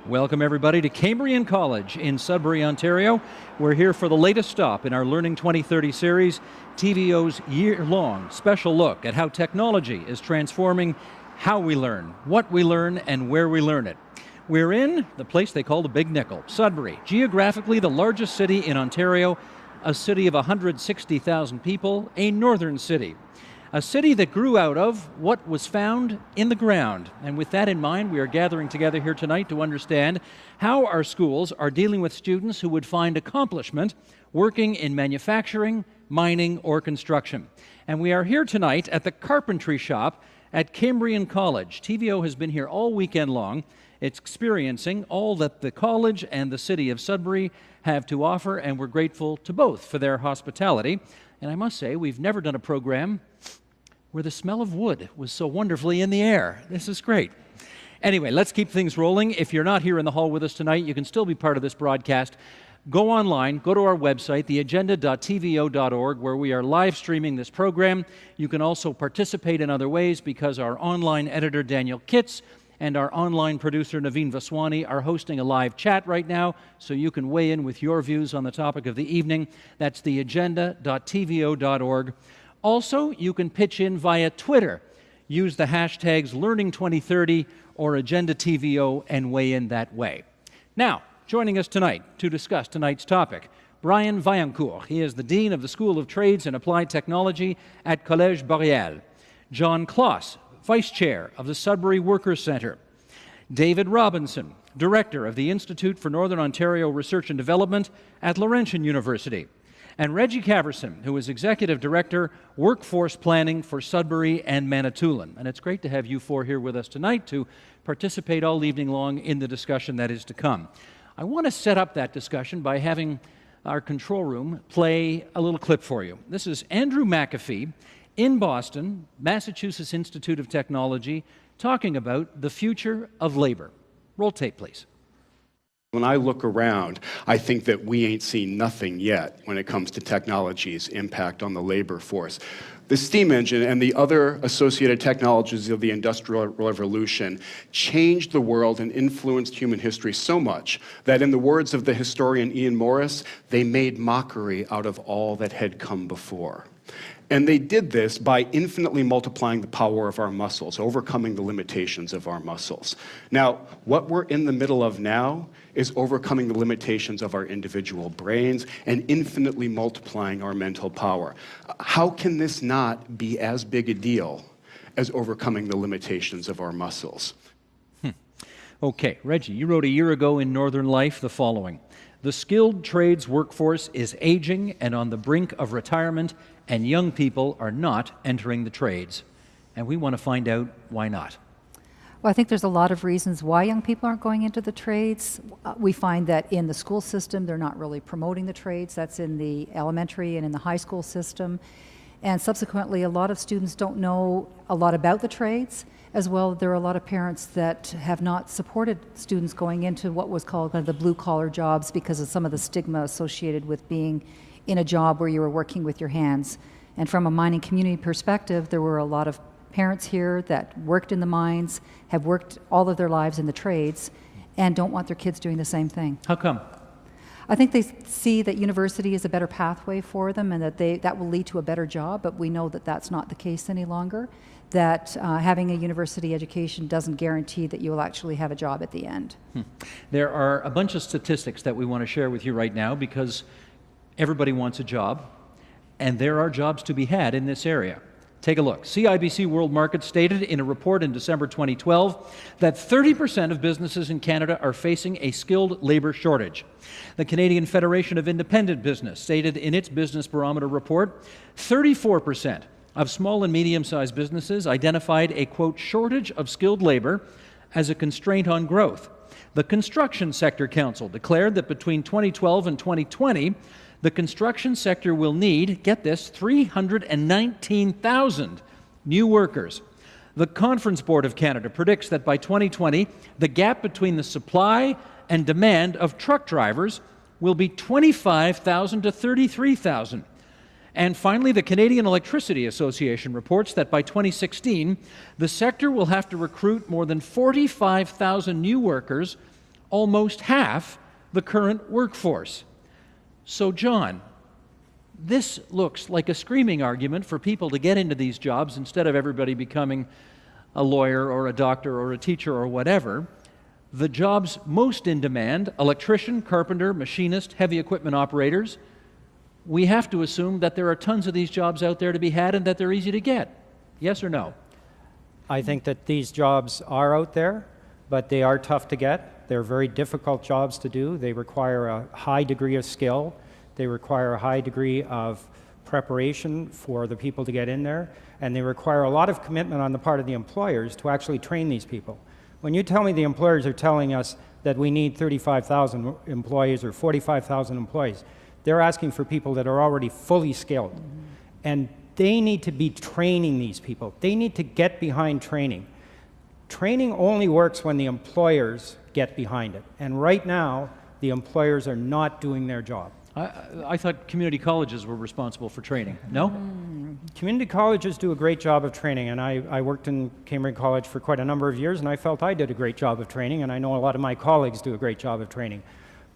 Welcome everybody to Cambrian College in Sudbury, Ontario. We're here for the latest stop in our Learning 2030 series, TVO's year-long special look at how technology is transforming how we learn, what we learn, and where we learn it. We're in the place they call the Big Nickel, Sudbury, geographically the largest city in Ontario, a city of 160,000 people, a northern city. A city that grew out of what was found in the ground. And with that in mind, we are gathering together here tonight to understand how our schools are dealing with students who would find accomplishment working in manufacturing, mining, or construction. And we are here tonight at the Carpentry shop at Cambrian College. TVO has been here all weekend long. It's experiencing all that the college and the city of Sudbury have to offer, and we're grateful to both for their hospitality. And I must say, we've never done a program where the smell of wood was so wonderfully in the air. This is great. Anyway, let's keep things rolling. If you're not here in the hall with us tonight, you can still be part of this broadcast. Go online, go to our website, theagenda.tvo.org, where we are live streaming this program. You can also participate in other ways because our online editor, Daniel Kitts, and our online producer, Naveen Vaswani, are hosting a live chat right now, so you can weigh in with your views on the topic of the evening. That's theagenda.tvo.org. Also, you can pitch in via Twitter. Use the hashtags Learning2030 or AgendaTVO and weigh in that way. Now, joining us tonight to discuss tonight's topic, Brian Vaillancourt. He is the Dean of the School of Trades and Applied Technology at Collège Boréal. John Kloss, Vice Chair of the Sudbury Workers' Centre. David Robinson, Director of the Institute for Northern Ontario Research and Development at Laurentian University. And Reggie Caverson, who is Executive Director, Workforce Planning for Sudbury and Manitoulin. And it's great to have you four here with us tonight to participate all evening long in the discussion that is to come. I want to set up that discussion by having our control room play a little clip for you. This is Andrew McAfee in Boston, Massachusetts Institute of Technology, talking about the future of labor. Roll tape, please. When I look around, I think that we ain't seen nothing yet when it comes to technology's impact on the labor force. The steam engine and the other associated technologies of the Industrial Revolution changed the world and influenced human history so much that, in the words of the historian Ian Morris, they made mockery out of all that had come before. And they did this by infinitely multiplying the power of our muscles, overcoming the limitations of our muscles. Now, what we're in the middle of now is overcoming the limitations of our individual brains and infinitely multiplying our mental power. How can this not be as big a deal as overcoming the limitations of our muscles? Okay, Reggie, you wrote a year ago in Northern Life the following: the skilled trades workforce is aging and on the brink of retirement, and young people are not entering the trades. And we want to find out why not. Well, I think there's a lot of reasons why young people aren't going into the trades. We find that in the school system, they're not really promoting the trades. That's in the elementary and in the high school system. And subsequently, a lot of students don't know a lot about the trades. As well, there are a lot of parents that have not supported students going into what was called kind of the blue-collar jobs because of some of the stigma associated with being in a job where you were working with your hands. And from a mining community perspective, there were a lot of parents here that worked in the mines, have worked all of their lives in the trades, and don't want their kids doing the same thing. How come? I think they see that university is a better pathway for them and that will lead to a better job, but we know that that's not the case any longer, that having a university education doesn't guarantee that you will actually have a job at the end. There are a bunch of statistics that we want to share with you right now because everybody wants a job, and there are jobs to be had in this area. Take a look. CIBC World Markets stated in a report in December 2012 that 30% of businesses in Canada are facing a skilled labor shortage. The Canadian Federation of Independent Business stated in its Business Barometer report 34% of small and medium-sized businesses identified a, quote, shortage of skilled labor as a constraint on growth. The Construction Sector Council declared that between 2012 and 2020, the construction sector will need, get this, 319,000 new workers. The Conference Board of Canada predicts that by 2020, the gap between the supply and demand of truck drivers will be 25,000 to 33,000. And finally, the Canadian Electricity Association reports that by 2016, the sector will have to recruit more than 45,000 new workers almost half the current workforce. So, John, this looks like a screaming argument for people to get into these jobs instead of everybody becoming a lawyer or a doctor or a teacher or whatever. The jobs most in demand, electrician, carpenter, machinist, heavy equipment operators, we have to assume that there are tons of these jobs out there to be had and that they're easy to get. Yes or no? I think that these jobs are out there, but they are tough to get. They're very difficult jobs to do. They require a high degree of skill. They require a high degree of preparation for the people to get in there, and they require a lot of commitment on the part of the employers to actually train these people. When you tell me the employers are telling us that we need 35,000 employees or 45,000 employees, they're asking for people that are already fully skilled. And they need to be training these people. They need to get behind training. Training only works when the employers get behind it. And right now, the employers are not doing their job. I thought community colleges were responsible for training. No? Community colleges do a great job of training, and I worked in Cambridge College for quite a number of years, and I felt I did a great job of training, and I know a lot of my colleagues do a great job of training.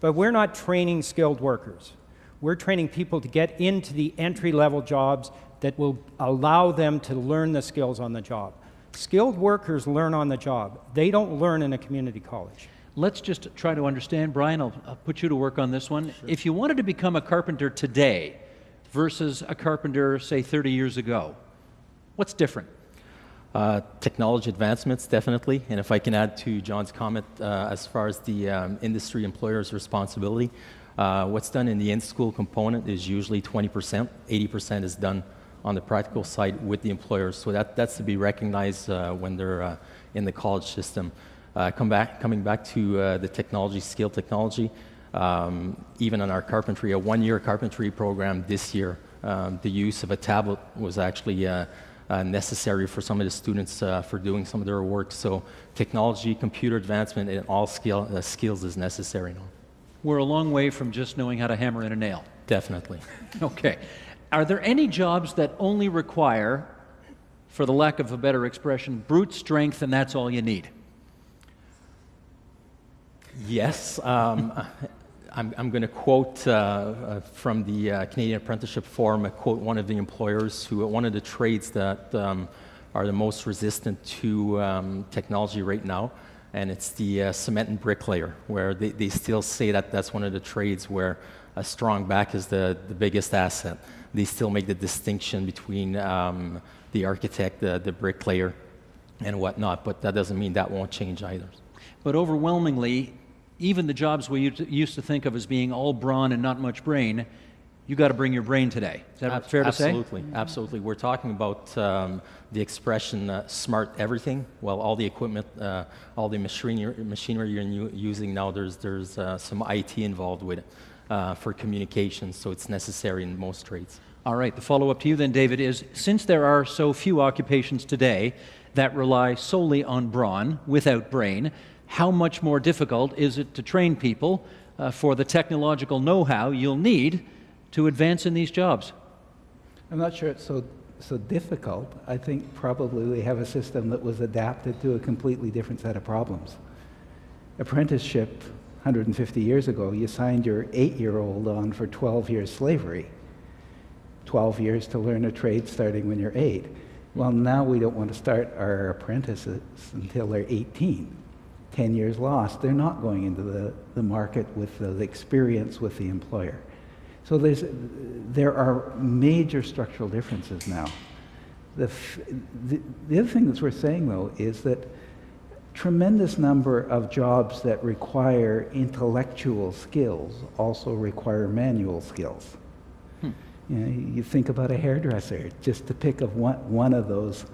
But we're not training skilled workers. We're training people to get into the entry-level jobs that will allow them to learn the skills on the job. Skilled workers learn on the job. They don't learn in a community college. Let's just try to understand. Brian, I'll put you to work on this one. Sure. If you wanted to become a carpenter today versus a carpenter, say, 30 years ago, what's different? Technology advancements, definitely. And if I can add to John's comment as far as the industry employer's responsibility, what's done in the in-school component is usually 20%. 80% is done on the practical side with the employers. So that's to be recognized when they're in the college system. Coming back to the technology, skill technology, even on our carpentry, a one-year carpentry program this year, the use of a tablet was actually necessary for some of the students for doing some of their work. So technology, computer advancement, and all skills is necessary now. We're a long way from just knowing how to hammer in a nail. Definitely. Okay. Are there any jobs that only require, for the lack of a better expression, brute strength, and that's all you need? Yes. I'm going to quote from the Canadian Apprenticeship Forum, quote one of the employers one of the trades that are the most resistant to technology right now, and it's the cement and bricklayer, where they still say that that's one of the trades where a strong back is the biggest asset. They still make the distinction between the architect, the bricklayer, and whatnot, but that doesn't mean that won't change either. But overwhelmingly, even the jobs we used to think of as being all brawn and not much brain, you got to bring your brain today. Is that fair to say? Absolutely, absolutely. We're talking about the expression smart everything. Well, all the equipment, all the machinery you're using now, there's some IT involved with it for communication, so it's necessary in most trades. All right, the follow-up to you then, David, is since there are so few occupations today that rely solely on brawn without brain, how much more difficult is it to train people for the technological know-how you'll need to advance in these jobs? I'm not sure it's so difficult. I think probably we have a system that was adapted to a completely different set of problems. Apprenticeship, 150 years ago, you signed your 8-year-old on for 12 years slavery. 12 years to learn a trade starting when you're 8. Well, now we don't want to start our apprentices until they're 18. 10 years lost. They're not going into the market with the experience with the employer. So there are major structural differences now. The other thing that's worth saying, though, is that tremendous number of jobs that require intellectual skills also require manual skills. You know, you think about a hairdresser, just to pick of one of those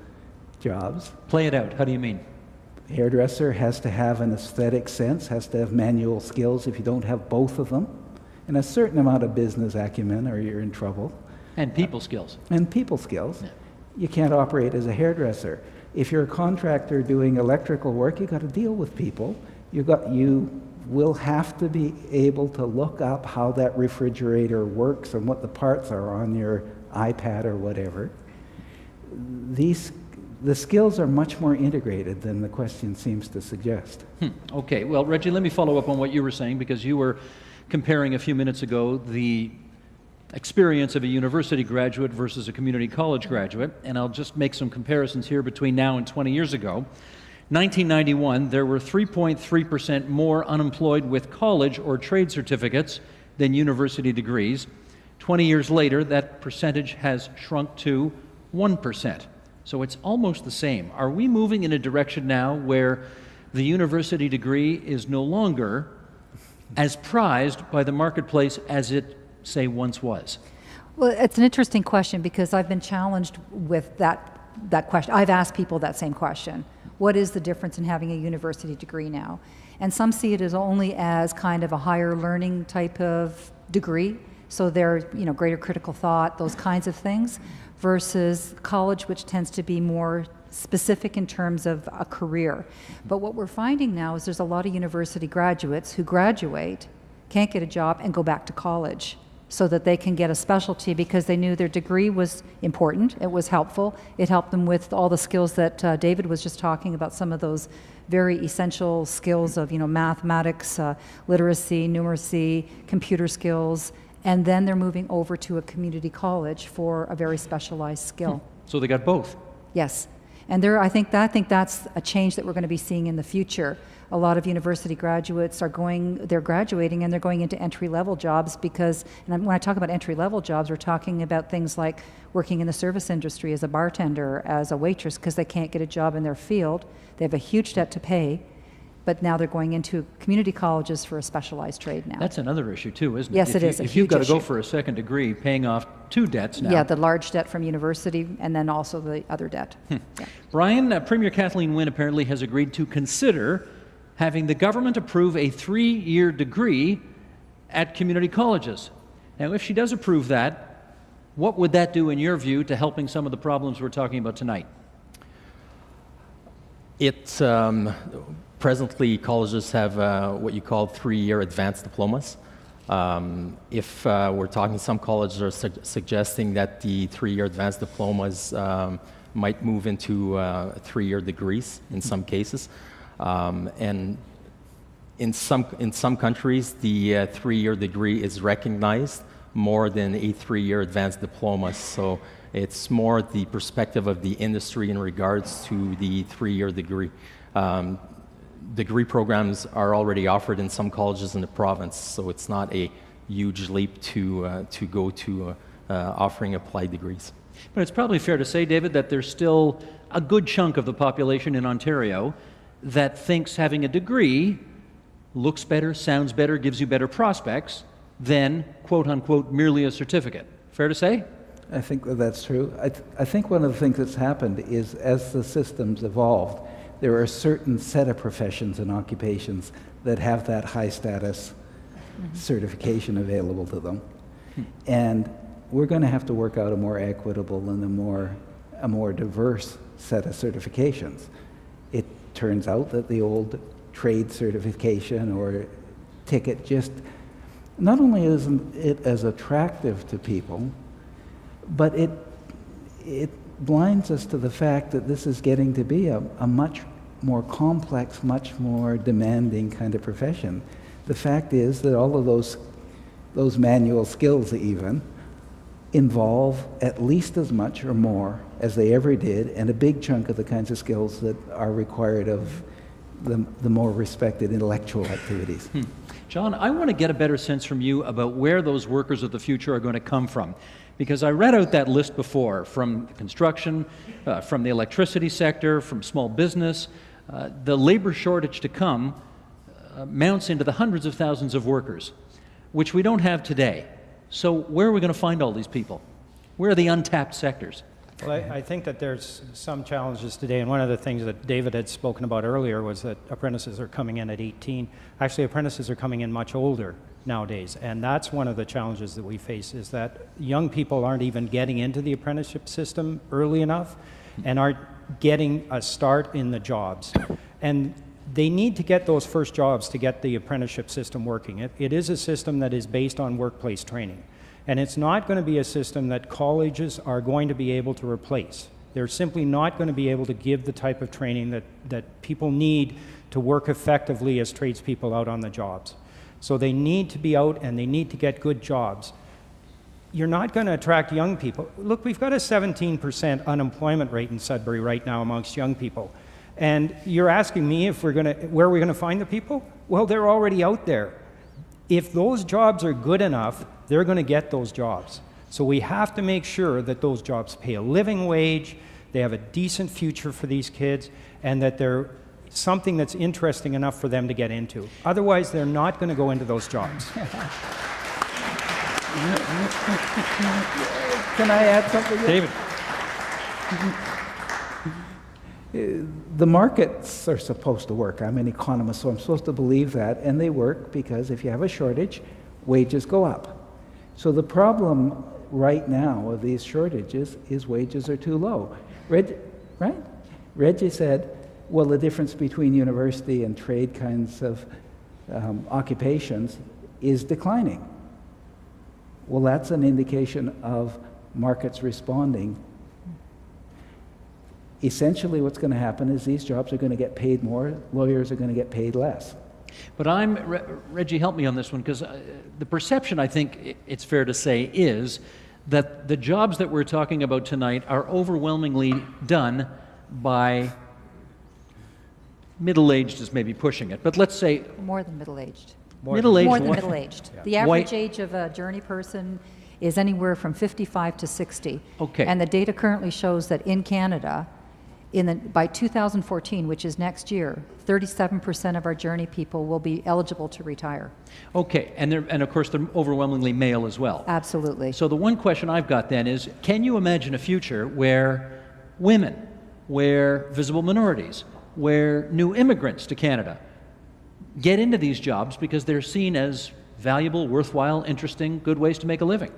jobs. Play it out. How do you mean? Hairdresser has to have an aesthetic sense, has to have manual skills. If you don't have both of them, and a certain amount of business acumen, or you're in trouble. And people skills. And people skills. Yeah. You can't operate as a hairdresser. If you're a contractor doing electrical work, you've got to deal with people. You will have to be able to look up how that refrigerator works and what the parts are on your iPad or whatever. the skills are much more integrated than the question seems to suggest. Okay, well, Reggie, let me follow up on what you were saying, because you were comparing a few minutes ago the experience of a university graduate versus a community college graduate, and I'll just make some comparisons here between now and 20 years ago. 1991, there were 3.3% more unemployed with college or trade certificates than university degrees. 20 years later, that percentage has shrunk to 1%. So it's almost the same. Are we moving in a direction now where the university degree is no longer as prized by the marketplace as it, say, once was? Well, it's an interesting question, because I've been challenged with that question. I've asked people that same question. What is the difference in having a university degree now? And some see it as only as kind of a higher learning type of degree, so they're, greater critical thought, those kinds of things, versus college, which tends to be more specific in terms of a career. But what we're finding now is there's a lot of university graduates who graduate, can't get a job, and go back to college so that they can get a specialty, because they knew their degree was important, it was helpful, it helped them with all the skills that David was just talking about, some of those very essential skills of mathematics, literacy, numeracy, computer skills, and then they're moving over to a community college for a very specialized skill. So they got both. Yes. And I think that's a change that we're going to be seeing in the future. A lot of university graduates they're graduating and they're going into entry-level jobs, because, and when I talk about entry-level jobs, we're talking about things like working in the service industry as a bartender, as a waitress, because they can't get a job in their field. They have a huge debt to pay, but now they're going into community colleges for a specialized trade now. That's another issue too, isn't it? Yes, it is. If you've got to go for a second degree, paying off two debts now. Yeah, the large debt from university and then also the other debt. Yeah. Brian, Premier Kathleen Wynne apparently has agreed to consider having the government approve a 3-year degree at community colleges. Now, if she does approve that, what would that do, in your view, to helping some of the problems we're talking about tonight? Presently, colleges have what you call 3-year advanced diplomas. If we're talking, some colleges are suggesting that the 3-year advanced diplomas might move into 3-year degrees in some cases. And in some countries, the 3-year degree is recognized more than a 3-year advanced diploma. So it's more the perspective of the industry in regards to the 3-year degree. Degree programs are already offered in some colleges in the province, so it's not a huge leap to go to offering applied degrees. But it's probably fair to say, David, that there's still a good chunk of the population in Ontario that thinks having a degree looks better, sounds better, gives you better prospects than, quote unquote, merely a certificate. Fair to say? I think that's true. I think one of the things that's happened is, as the system's evolved, there are a certain set of professions and occupations that have that high status certification available to them. And we're going to have to work out a more equitable and a more diverse set of certifications. It turns out that the old trade certification or ticket just, not only isn't it as attractive to people, but it blinds us to the fact that this is getting to be a much more complex, much more demanding kind of profession. The fact is that all of those manual skills even involve at least as much or more as they ever did, and a big chunk of the kinds of skills that are required of the more respected intellectual activities. John, I want to get a better sense from you about where those workers of the future are going to come from. Because I read out that list before, from construction, from the electricity sector, from small business. The labor shortage to come mounts into the hundreds of thousands of workers, which we don't have today. So where are we going to find all these people? Where are the untapped sectors? Well, I think that there's some challenges today, and one of the things that David had spoken about earlier was that apprentices are coming in at 18. Actually, apprentices are coming in much older nowadays, and that's one of the challenges that we face, is that young people aren't even getting into the apprenticeship system early enough and aren't getting a start in the jobs. And they need to get those first jobs to get the apprenticeship system working. It is a system that is based on workplace training. And it's not going to be a system that colleges are going to be able to replace. They're simply not going to be able to give the type of training that people need to work effectively as tradespeople out on the jobs. So they need to be out and they need to get good jobs. You're not going to attract young people. Look, we've got a 17% unemployment rate in Sudbury right now amongst young people. And you're asking me if where are we going to find the people? Well, they're already out there. If those jobs are good enough, they're going to get those jobs. So we have to make sure that those jobs pay a living wage, they have a decent future for these kids, and that they're something that's interesting enough for them to get into. Otherwise, they're not going to go into those jobs. Can I add something? David. The markets are supposed to work. I'm an economist, so I'm supposed to believe that, and they work because if you have a shortage, wages go up. So the problem right now of these shortages is wages are too low. Reggie said, well, the difference between university and trade kinds of occupations is declining. Well, that's an indication of markets responding. Essentially, what's going to happen is these jobs are going to get paid more, lawyers are going to get paid less. But Reggie, help me on this one, because the perception, I think it's fair to say, is that the jobs that we're talking about tonight are overwhelmingly done by middle-aged is maybe pushing it, but let's say More than middle-aged. middle-aged. More than what- middle-aged. Yeah. The average White- age of a journey person is anywhere from 55 to 60. Okay. And the data currently shows that in Canada, by 2014, which is next year, 37% of our journey people will be eligible to retire. Okay, and of course they're overwhelmingly male as well. Absolutely. So the one question I've got then is, can you imagine a future where women, where visible minorities, where new immigrants to Canada get into these jobs because they're seen as valuable, worthwhile, interesting, good ways to make a living?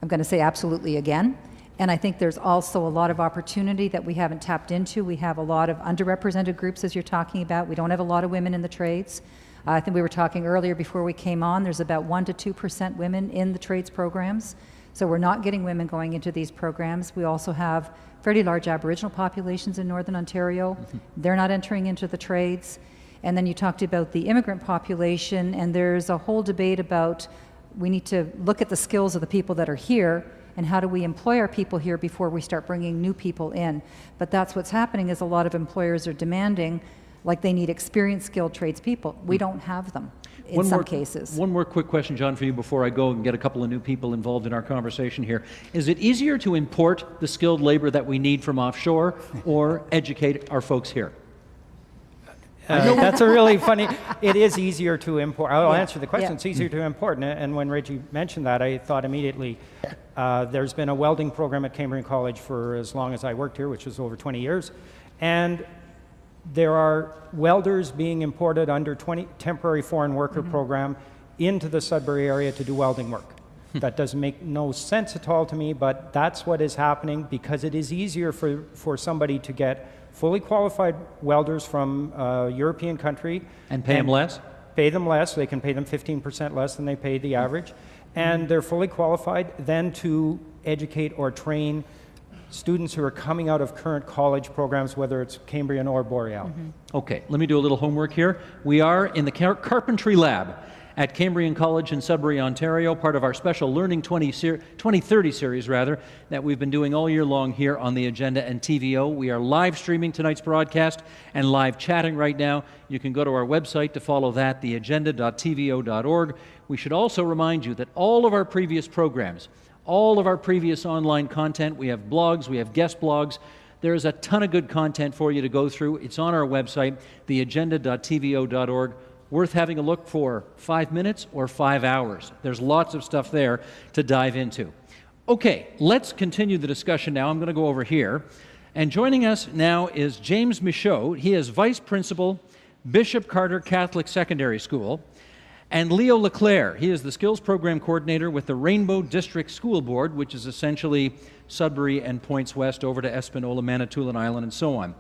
I'm going to say absolutely again. And I think there's also a lot of opportunity that we haven't tapped into. We have a lot of underrepresented groups, as you're talking about. We don't have a lot of women in the trades. I think we were talking earlier before we came on, there's about 1% to 2% women in the trades programs. So we're not getting women going into these programs. We also have fairly large Aboriginal populations in Northern Ontario. They're not entering into the trades. And then you talked about the immigrant population, and there's a whole debate about we need to look at the skills of the people that are here and how do we employ our people here before we start bringing new people in. But that's what's happening is a lot of employers are demanding, like they need experienced, skilled tradespeople. We don't have them in some cases. One more quick question, John, for you before I go and get a couple of new people involved in our conversation here. Is it easier to import the skilled labor that we need from offshore or educate our folks here? That's a really funny, it is easier to import. I'll Yeah, answer the question. yeah. It's easier to import. And when Reggie mentioned that, I thought immediately, there's been a welding program at Cambrian College for as long as I worked here, which was over 20 years. And there are welders being imported under temporary foreign worker program into the Sudbury area to do welding work. That doesn't make no sense at all to me, but that's what is happening because it is easier for somebody to get fully qualified welders from a European country. And pay them less? Pay them less. They can pay them 15% less than they pay the average. And they're fully qualified then to educate or train students who are coming out of current college programs, whether it's Cambrian or Boreal. Okay, let me do a little homework here. We are in the Carpentry Lab at Cambrian College in Sudbury, Ontario, part of our special Learning 2030 series, that we've been doing all year long here on the Agenda and TVO. We are live streaming tonight's broadcast and live chatting right now. You can go to our website to follow that, theagenda.tvo.org. We should also remind you that all of our previous programs, all of our previous online content, we have blogs, we have guest blogs. There is a ton of good content for you to go through. It's on our website, theagenda.tvo.org. Worth having a look for 5 minutes or 5 hours. There's lots of stuff there to dive into. Okay, let's continue the discussion now. I'm going to go over here. And joining us now is James Michaud. He is Vice Principal, Bishop Carter Catholic Secondary School. And Leo Leclerc. He is the Skills Program Coordinator with the Rainbow District School Board, which is essentially Sudbury and points west over to Espanola, Manitoulin Island, and so on.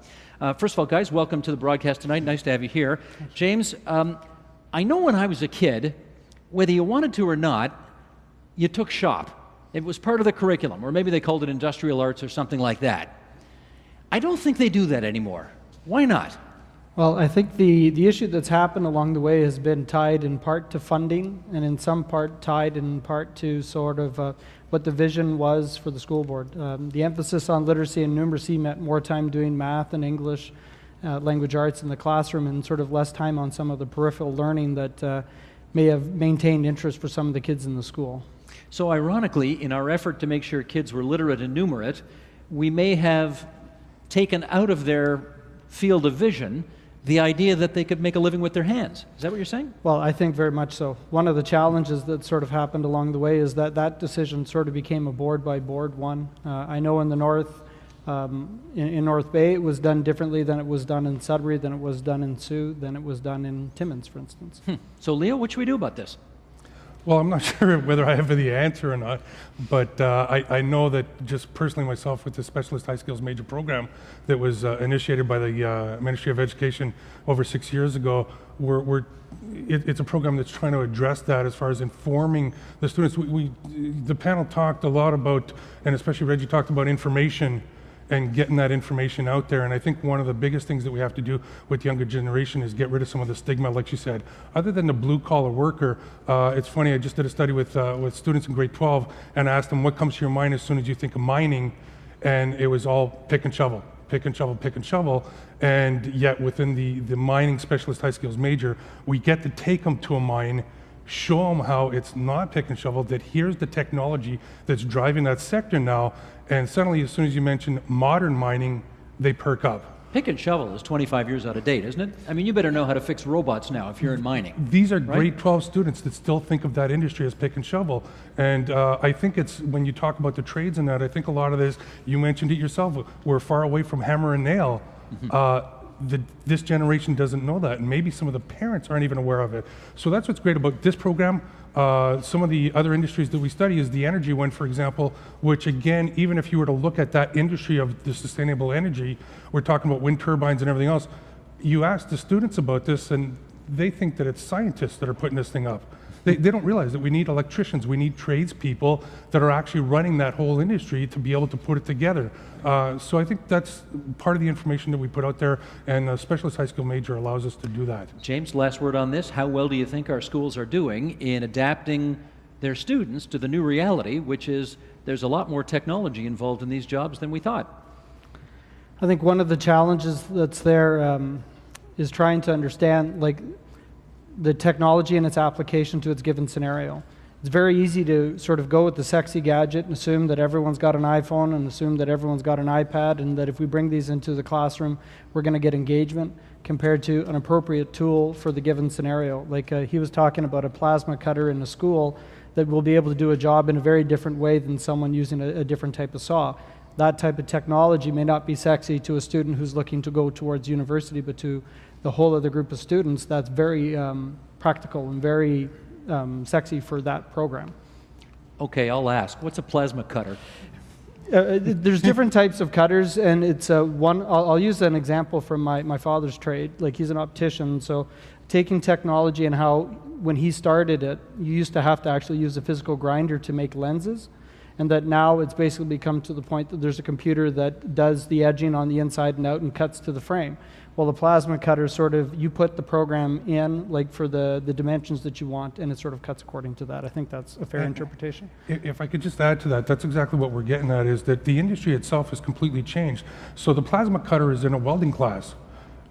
First of all, guys, welcome to the broadcast tonight. Nice to have you here. James, I know when I was a kid, whether you wanted to or not, you took shop. It was part of the curriculum, or maybe they called it industrial arts or something like that. I don't think they do that anymore. Why not? Well, I think the issue that's happened along the way has been tied in part to funding and in some part tied in part to sort of what the vision was for the school board. The emphasis on literacy and numeracy meant more time doing math and English, language arts in the classroom, and sort of less time on some of the peripheral learning that may have maintained interest for some of the kids in the school. So ironically, in our effort to make sure kids were literate and numerate, we may have taken out of their field of vision the idea that they could make a living with their hands. Is that what you're saying? Well, I think very much so. One of the challenges that sort of happened along the way is that that decision sort of became a board-by-board one. I know in the north, in North Bay, it was done differently than it was done in Sudbury, than it was done in Sioux, than it was done in Timmins, for instance. So Leo, what should we do about this? Well, I'm not sure whether I have the answer or not, but I know that just personally myself with the Specialist High Skills Major program that was initiated by the Ministry of Education over 6 years ago, it's a program that's trying to address that as far as informing the students. The panel talked a lot about, and especially Reggie talked about information and getting that information out there. And I think one of the biggest things that we have to do with the younger generation is get rid of some of the stigma, like you said. Other than the blue-collar worker, it's funny, I just did a study with students in grade 12 and asked them what comes to your mind as soon as you think of mining, and it was all pick and shovel, pick and shovel, pick and shovel. And yet within the mining specialist high skills major, we get to take them to a mine, show them how it's not pick and shovel, that here's the technology that's driving that sector now, and suddenly as soon as you mention modern mining, they perk up. Pick and shovel is 25 years out of date, isn't it? I mean, you better know how to fix robots now if you're in mining. These are right? grade 12 students that still think of that industry as pick and shovel. And I think it's, when you talk about the trades and that, I think a lot of this, you mentioned it yourself, we're far away from hammer and nail. This generation doesn't know that, and maybe some of the parents aren't even aware of it. So that's what's great about this program. Some of the other industries that we study is the energy one, for example, which again, even if you were to look at that industry of the sustainable energy, we're talking about wind turbines and everything else, you ask the students about this and they think that it's scientists that are putting this thing up. They don't realize that we need electricians, we need tradespeople that are actually running that whole industry to be able to put it together. So I think that's part of the information that we put out there, and a specialist high school major allows us to do that. James, last word on this. How well do you think our schools are doing in adapting their students to the new reality, which is there's a lot more technology involved in these jobs than we thought? I think one of the challenges that's there is trying to understand, like, the technology and its application to its given scenario. It's very easy to sort of go with the sexy gadget and assume that everyone's got an iPhone and assume that everyone's got an iPad, and that if we bring these into the classroom, we're going to get engagement, compared to an appropriate tool for the given scenario. Like he was talking about a plasma cutter in a school that will be able to do a job in a very different way than someone using a different type of saw. That type of technology may not be sexy to a student who's looking to go towards university, but to the whole other group of students, that's very practical and very sexy for that program. Okay, I'll ask. What's a plasma cutter? There's different types of cutters, and it's one. I'll use an example from my father's trade. Like, he's an optician, so taking technology and how when he started it, you used to have to actually use a physical grinder to make lenses, and that now it's basically become to the point that there's a computer that does the edging on the inside and out and cuts to the frame. Well, the plasma cutter sort of, you put the program in, like, for the dimensions that you want, and it sort of cuts according to that. I think that's a fair interpretation. If I could just add to that, that's exactly what we're getting at, is that the industry itself has completely changed. So the plasma cutter is in a welding class,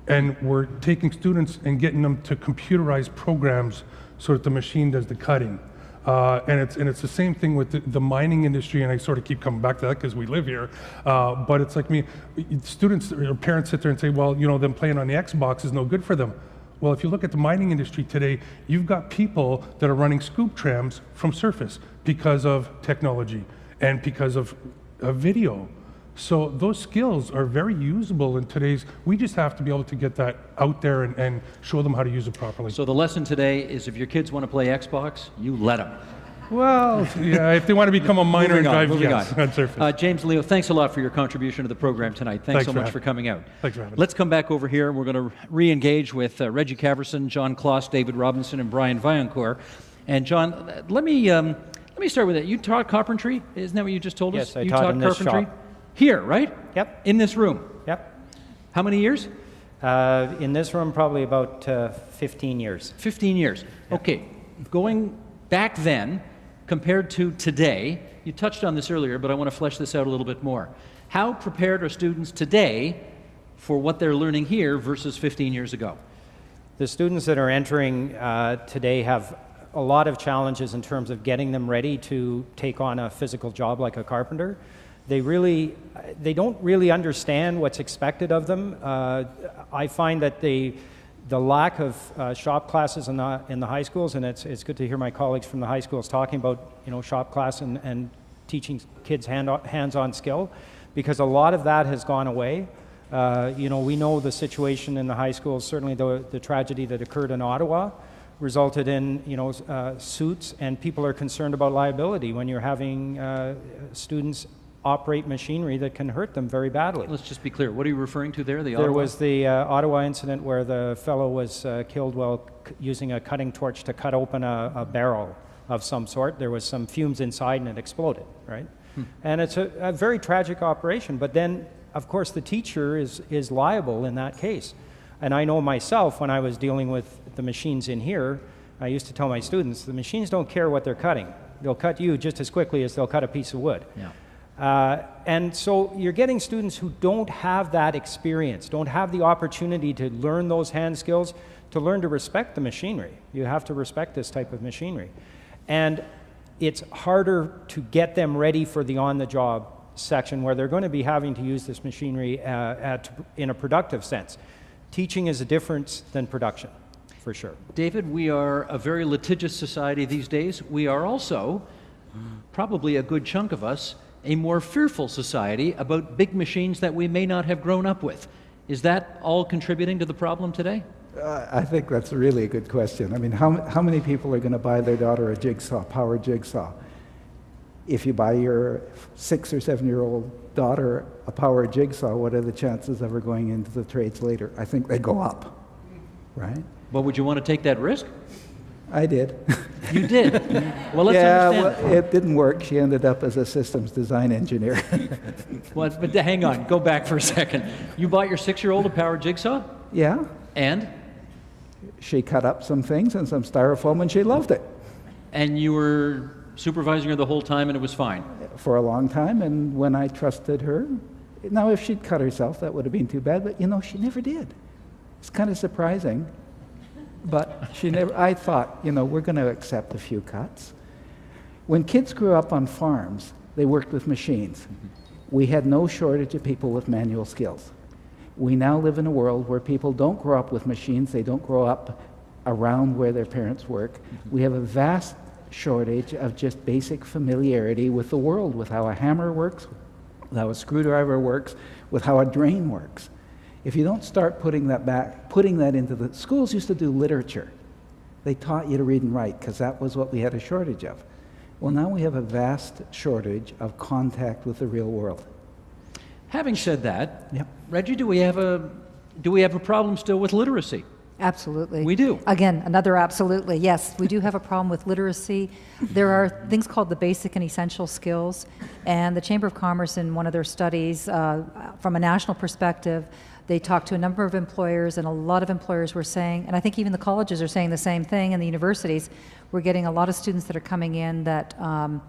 and we're taking students and getting them to computerize programs so that the machine does the cutting. And it's the same thing with the mining industry, and I sort of keep coming back to that because we live here. But it's like students or parents sit there and say, well, you know, them playing on the Xbox is no good for them. Well, if you look at the mining industry today, you've got people that are running scoop trams from surface because of technology and because of video. So those skills are very usable in today's, we just have to be able to get that out there and show them how to use it properly. So the lesson today is if your kids want to play Xbox, you let them. Well, yeah, if they want to become a miner and drive, yes, on surface. James, Leo, thanks a lot for your contribution to the program tonight. Thanks so much for coming out. Thanks for having me. Let's come back over here, and we're going to re-engage with Reggie Caverson, John Kloss, David Robinson, and Brian Viancourt. And John, let me start with that. You taught carpentry? Isn't that what you just told us? Yes, I you taught in this carpentry? shop. Here, right? Yep. In this room. Yep. How many years? In this room, probably about 15 years. 15 years. Okay. Going back then, compared to today, you touched on this earlier, but I want to flesh this out a little bit more. How prepared are students today for what they're learning here versus 15 years ago? The students that are entering today have a lot of challenges in terms of getting them ready to take on a physical job like a carpenter. They don't really understand what's expected of them. I find that the lack of shop classes in the high schools, and it's good to hear my colleagues from the high schools talking about shop class and teaching kids hands-on skill, because a lot of that has gone away. We know the situation in the high schools. Certainly, the tragedy that occurred in Ottawa resulted in suits, and people are concerned about liability when you're having students operate machinery that can hurt them very badly. Let's just be clear. What are you referring to there? There was the Ottawa incident where the fellow was killed while using a cutting torch to cut open a barrel of some sort. There was some fumes inside and it exploded, right? And it's a very tragic operation. But then, of course, the teacher is liable in that case. And I know myself, when I was dealing with the machines in here, I used to tell my students, the machines don't care what they're cutting. They'll cut you just as quickly as they'll cut a piece of wood. Yeah. And so you're getting students who don't have that experience, don't have the opportunity to learn those hand skills, to learn to respect the machinery. You have to respect this type of machinery. And it's harder to get them ready for the on-the-job section where they're going to be having to use this machinery in a productive sense. Teaching is a difference than production, for sure. David, we are a very litigious society these days. We are also, probably a good chunk of us, a more fearful society about big machines that we may not have grown up with. Is that all contributing to the problem today? I think that's really a good question. I mean, how many people are going to buy their daughter a jigsaw, power jigsaw? If you buy your 6 or 7-year-old daughter a power jigsaw, what are the chances of her going into the trades later? I think they go up, right? Well, would you want to take that risk? I did. You did? Well, let's understand. Well, it didn't work. She ended up as a systems design engineer. Well, but hang on, go back for a second. You bought your 6-year-old a power jigsaw? Yeah. And? She cut up some things and some styrofoam, and she loved it. And you were supervising her the whole time, and it was fine? For a long time, and when I trusted her, now if she'd cut herself, that would have been too bad, but she never did. It's kind of surprising. But she never, I thought, we're going to accept a few cuts. When kids grew up on farms, they worked with machines. We had no shortage of people with manual skills. We now live in a world where people don't grow up with machines, they don't grow up around where their parents work. We have a vast shortage of just basic familiarity with the world, with how a hammer works, with how a screwdriver works, with how a drain works. If you don't start putting that into the schools used to do literature. They taught you to read and write because that was what we had a shortage of. Well, now we have a vast shortage of contact with the real world. Having said that, Yep. Reggie, do we have a problem still with literacy? Absolutely. We do. Again, another absolutely. Yes, we do have a problem with literacy. There are things called the basic and essential skills, and the Chamber of Commerce in one of their studies, from a national perspective, they talked to a number of employers, and a lot of employers were saying, and I think even the colleges are saying the same thing, and the universities, we're getting a lot of students that are coming in that,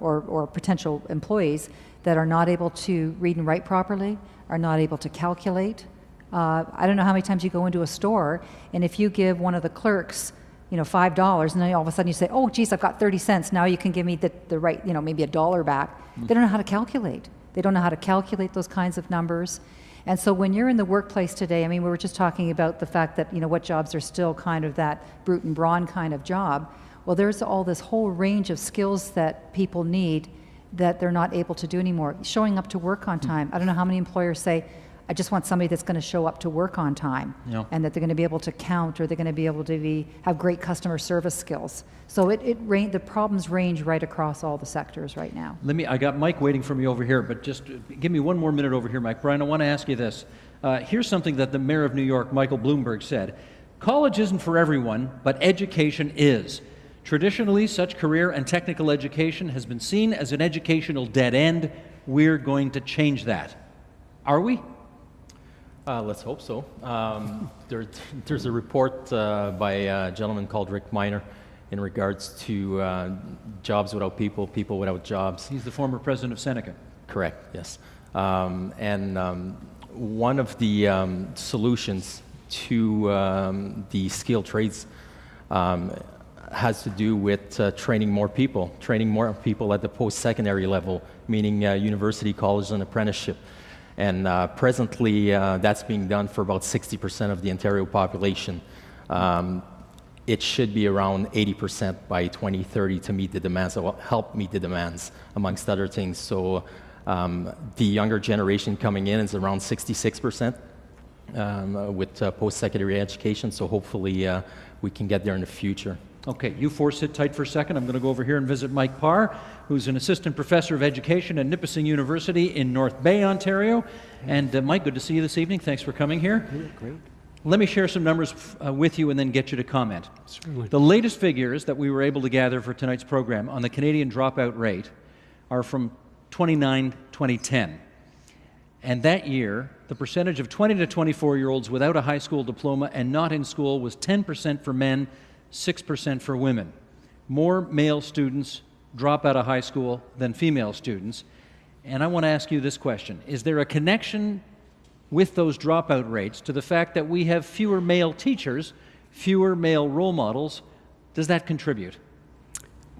or potential employees that are not able to read and write properly, are not able to calculate. I don't know how many times you go into a store, and if you give one of the clerks, $5, and then all of a sudden you say, oh, geez, I've got 30 cents, now you can give me the right, maybe $1 back. They don't know how to calculate. They don't know how to calculate those kinds of numbers. And so when you're in the workplace today, we were just talking about the fact that, what jobs are still kind of that brute and brawn kind of job. Well, there's all this whole range of skills that people need that they're not able to do anymore. Showing up to work on time. I don't know how many employers say, I just want somebody that's going to show up to work on time, and that they're going to be able to count, or they're going to be able to have great customer service skills. So the problems range right across all the sectors right now. I got Mike waiting for me over here, but just give me one more minute over here, Mike. Brian, I want to ask you this. Here's something that the mayor of New York, Michael Bloomberg, said. College isn't for everyone, but education is. Traditionally, such career and technical education has been seen as an educational dead end. We're going to change that. Are we? Let's hope so. There's a report by a gentleman called Rick Miner in regards to jobs without people, people without jobs. He's the former president of Seneca. Correct, yes. One of the solutions to the skilled trades has to do with training more people at the post-secondary level, meaning university, college, and apprenticeship. And presently, that's being done for about 60% of the Ontario population. It should be around 80% by 2030 to meet the demands, or help meet the demands, amongst other things. So the younger generation coming in is around 66% with post-secondary education. So hopefully we can get there in the future. Okay, you four sit tight for a second. I'm going to go over here and visit Mike Parr, who's an assistant professor of education at Nipissing University in North Bay, Ontario. And Mike, good to see you this evening. Thanks for coming here. Great. Let me share some numbers with you and then get you to comment. Certainly. The latest figures that we were able to gather for tonight's program on the Canadian dropout rate are from 2010. And that year, the percentage of 20 to 24-year-olds without a high school diploma and not in school was 10% for men, 6% for women. More male students drop out of high school than female students. And I want to ask you this question. Is there a connection with those dropout rates to the fact that we have fewer male teachers, fewer male role models? Does that contribute?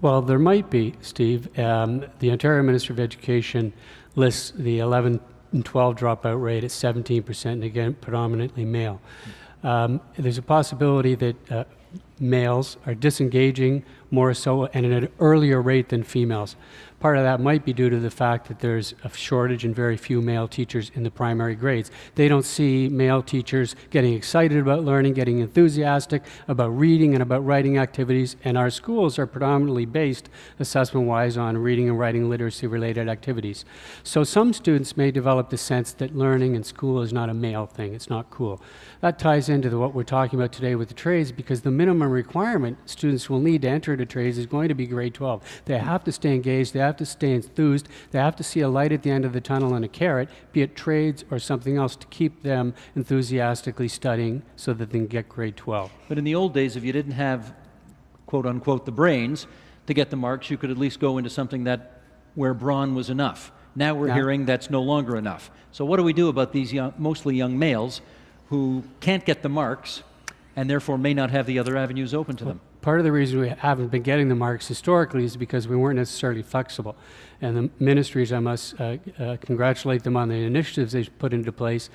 Well, there might be, Steve. The Ontario Ministry of Education lists the 11 and 12 dropout rate at 17%, and again, predominantly male. There's a possibility that males are disengaging more so and at an earlier rate than females. Part of that might be due to the fact that there's a shortage in very few male teachers in the primary grades. They don't see male teachers getting excited about learning, getting enthusiastic about reading and about writing activities, and our schools are predominantly based, assessment-wise, on reading and writing literacy-related activities. So some students may develop the sense that learning in school is not a male thing, it's not cool. That ties into what we're talking about today with the trades, because the minimum requirement students will need to enter the trades is going to be grade 12. They have to stay engaged, they have to stay enthused, they have to see a light at the end of the tunnel and a carrot, be it trades or something else, to keep them enthusiastically studying so that they can get grade 12. But in the old days, if you didn't have, quote unquote, the brains to get the marks, you could at least go into something where brawn was enough. Now we're hearing that's no longer enough. So what do we do about these mostly young males who can't get the marks and therefore may not have the other avenues open to them? Part of the reason we haven't been getting the marks historically is because we weren't necessarily flexible. And the ministries, I must congratulate them on the initiatives they've put into place,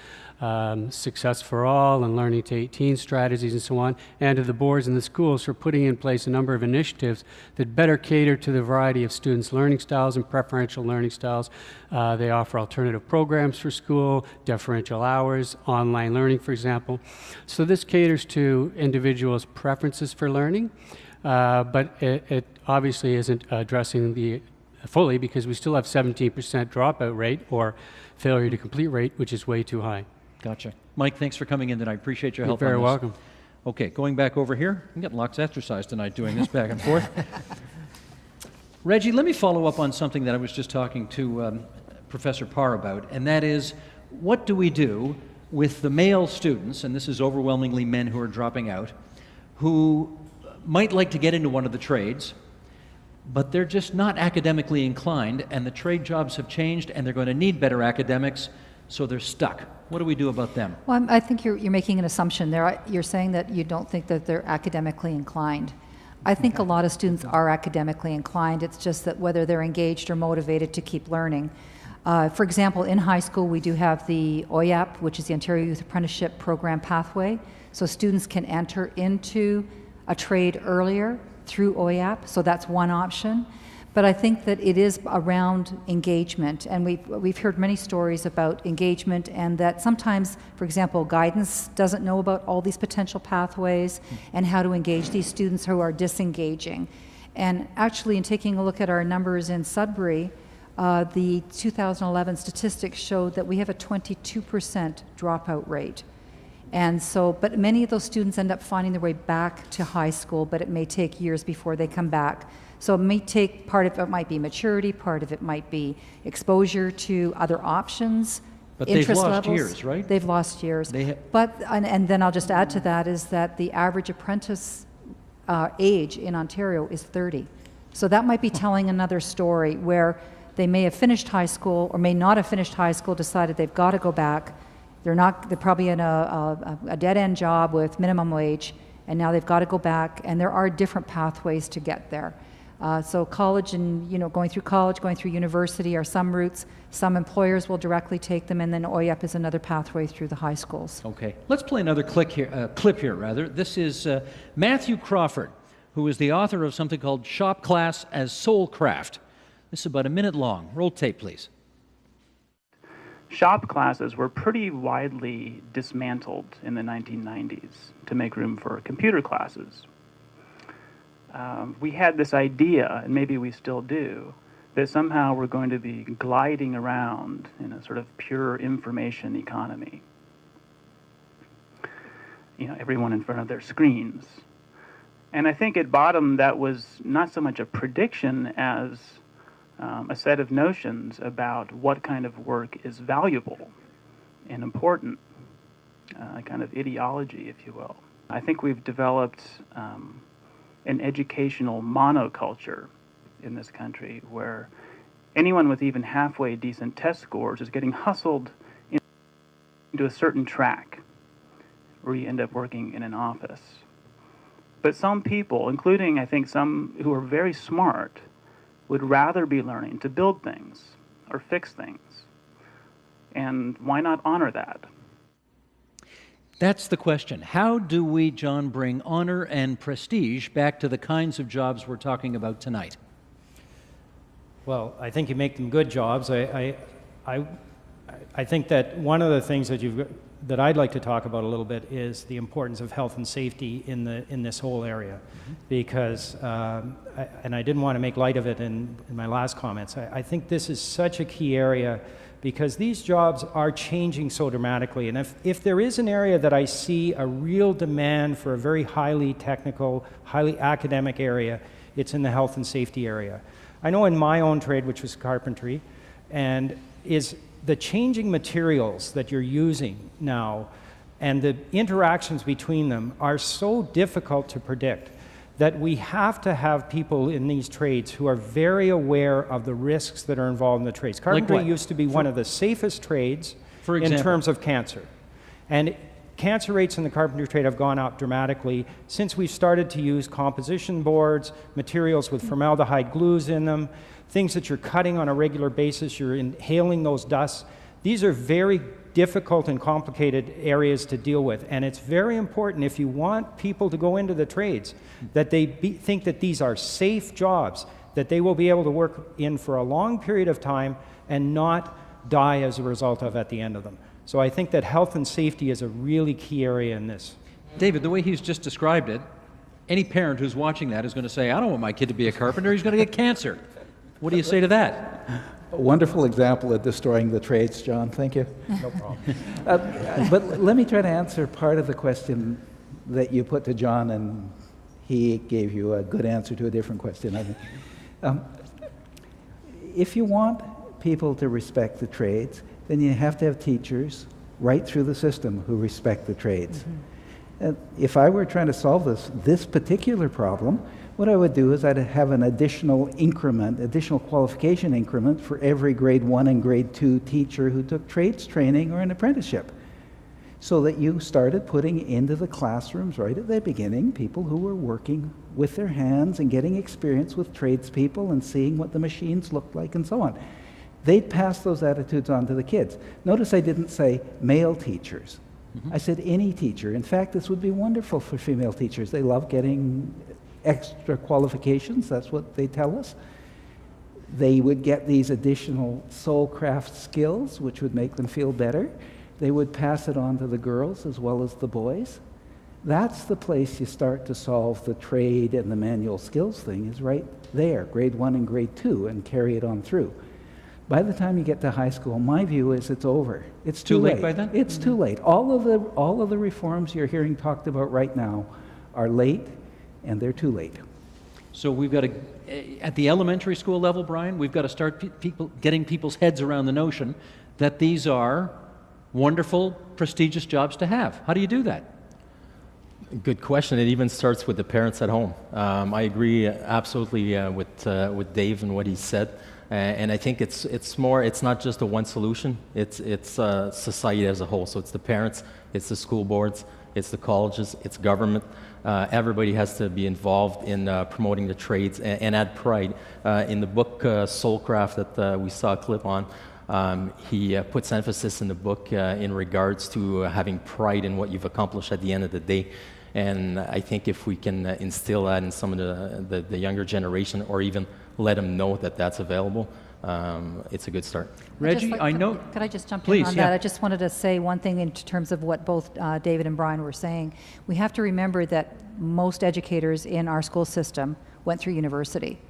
Success for All and Learning to 18 strategies and so on, and to the boards and the schools for putting in place a number of initiatives that better cater to the variety of students' learning styles and preferential learning styles. They offer alternative programs for school, differential hours, online learning, for example. So this caters to individuals' preferences for learning, but it obviously isn't addressing the fully, because we still have 17% dropout rate or failure to complete rate, which is way too high. Gotcha. Mike, thanks for coming in tonight. I appreciate your help on this. You're very welcome. Okay, going back over here. I'm getting lots of exercise tonight doing this back and forth. Reggie, let me follow up on something that I was just talking to Professor Parr about, and that is, what do we do with the male students, and this is overwhelmingly men who are dropping out, who might like to get into one of the trades, but they're just not academically inclined, and the trade jobs have changed, and they're going to need better academics, so they're stuck. What do we do about them? Well, I think you're making an assumption there. You're saying that you don't think that they're academically inclined. I think a lot of students are academically inclined. It's just that whether they're engaged or motivated to keep learning. For example, in high school, we do have the OYAP, which is the Ontario Youth Apprenticeship Program pathway. So students can enter into a trade earlier through OYAP, so that's one option. But I think that it is around engagement, and we've heard many stories about engagement, and that sometimes, for example, guidance doesn't know about all these potential pathways and how to engage these students who are disengaging. And actually, in taking a look at our numbers in Sudbury, the 2011 statistics showed that we have a 22% dropout rate. And so, but many of those students end up finding their way back to high school, but it may take years before they come back. So it may take, part of it might be maturity, part of it might be exposure to other options, But they've interest lost levels. years, right? They've lost years. They And then I'll just add to that is that the average apprentice age in Ontario is 30. So that might be telling another story where they may have finished high school or may not have finished high school, decided they've got to go back. They're probably in a dead-end job with minimum wage, and now they've got to go back, and there are different pathways to get there. So college and, going through college, going through university are some routes. Some employers will directly take them, and then OYEP is another pathway through the high schools. Okay. Let's play another clip here. This is Matthew Crawford, who is the author of something called Shop Class as Soul Craft. This is about a minute long. Roll tape, please. Shop classes were pretty widely dismantled in the 1990s to make room for computer classes. We had this idea, and maybe we still do, that somehow we're going to be gliding around in a sort of pure information economy. Everyone in front of their screens. And I think at bottom that was not so much a prediction as a set of notions about what kind of work is valuable and important, a kind of ideology, if you will. I think we've developed an educational monoculture in this country where anyone with even halfway decent test scores is getting hustled into a certain track where you end up working in an office. But some people, including I think some who are very smart, would rather be learning to build things or fix things. And why not honor that? That's the question. How do we, John, bring honor and prestige back to the kinds of jobs we're talking about tonight? Well, I think you make them good jobs. I think that one of the things that I'd like to talk about a little bit is the importance of health and safety in this whole area, because and I didn't want to make light of it in my last comments. I think this is such a key area because these jobs are changing so dramatically, and if there is an area that I see a real demand for a very highly technical, highly academic area, it's in the health and safety area. I know in my own trade, which was carpentry, and is the changing materials that you're using now and the interactions between them are so difficult to predict that we have to have people in these trades who are very aware of the risks that are involved in the trades. Carpentry used to be one of the safest trades in terms of cancer. And cancer rates in the carpentry trade have gone up dramatically since we've started to use composition boards, materials with formaldehyde glues in them, things that you're cutting on a regular basis, you're inhaling those dusts. These are very difficult and complicated areas to deal with, and it's very important if you want people to go into the trades that they think that these are safe jobs, that they will be able to work in for a long period of time and not die as a result of at the end of them. So I think that health and safety is a really key area in this. David, the way he's just described it, any parent who's watching that is going to say, I don't want my kid to be a carpenter, he's going to get cancer. What do you say to that? A wonderful example of destroying the trades, John. Thank you. No problem. But let me try to answer part of the question that you put to John, and he gave you a good answer to a different question, I think. If you want people to respect the trades, then you have to have teachers right through the system who respect the trades. If I were trying to solve this particular problem, what I would do is I'd have an additional qualification increment for every grade 1 and grade 2 teacher who took trades training or an apprenticeship, so that you started putting into the classrooms right at the beginning people who were working with their hands and getting experience with tradespeople and seeing what the machines looked like and so on. They'd pass those attitudes on to the kids. Notice I didn't say male teachers. I said any teacher. In fact, this would be wonderful for female teachers. They love getting extra qualifications, that's what they tell us. They would get these additional soul craft skills, which would make them feel better. They would pass it on to the girls as well as the boys. That's the place you start to solve the trade and the manual skills thing, is right there, grade 1 and grade 2, and carry it on through. By the time you get to high school, my view is it's over. It's too late by then? It's too late. All of the reforms you're hearing talked about right now are late, and they're too late. So we've got to, at the elementary school level, Brian, we've got to start getting people's heads around the notion that these are wonderful, prestigious jobs to have. How do you do that? Good question. It even starts with the parents at home. I agree absolutely with Dave and what he said. And I think it's not just a one solution, it's society as a whole. So it's the parents, it's the school boards, it's the colleges, it's government. Everybody has to be involved in promoting the trades and add pride. In the book Soulcraft that we saw a clip on, he puts emphasis in the book in regards to having pride in what you've accomplished at the end of the day. And I think if we can instill that in some of the younger generation, or even let them know that that's available, it's a good start. Reggie, I know... Could I just jump Please, in on yeah. that? I just wanted to say one thing in terms of what both David and Brian were saying. We have to remember that most educators in our school system went through university.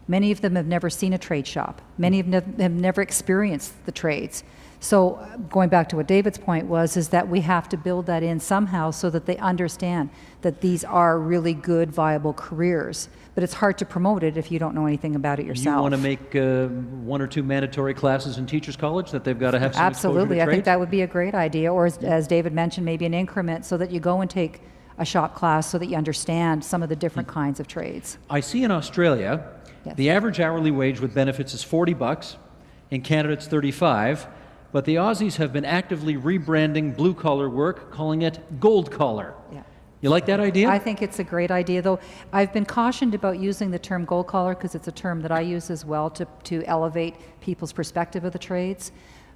Many of them have never seen a trade shop. Many of them have never experienced the trades. So going back to what David's point was, is that we have to build that in somehow so that they understand that these are really good, viable careers. But it's hard to promote it if you don't know anything about it yourself. You want to make 1 or 2 mandatory classes in Teachers College that they've got to have some Absolutely. exposure to I think trades? that would be a great idea. Or as David mentioned, maybe an increment so that you go and take a shop class so that you understand some of the different kinds of trades. I see in Australia, Yes. the average hourly wage with benefits is $40. In Canada, it's $35. But the Aussies have been actively rebranding blue-collar work, calling it gold-collar. Yeah. You like that idea? I think it's a great idea, though. I've been cautioned about using the term gold collar because it's a term that I use as well to elevate people's perspective of the trades.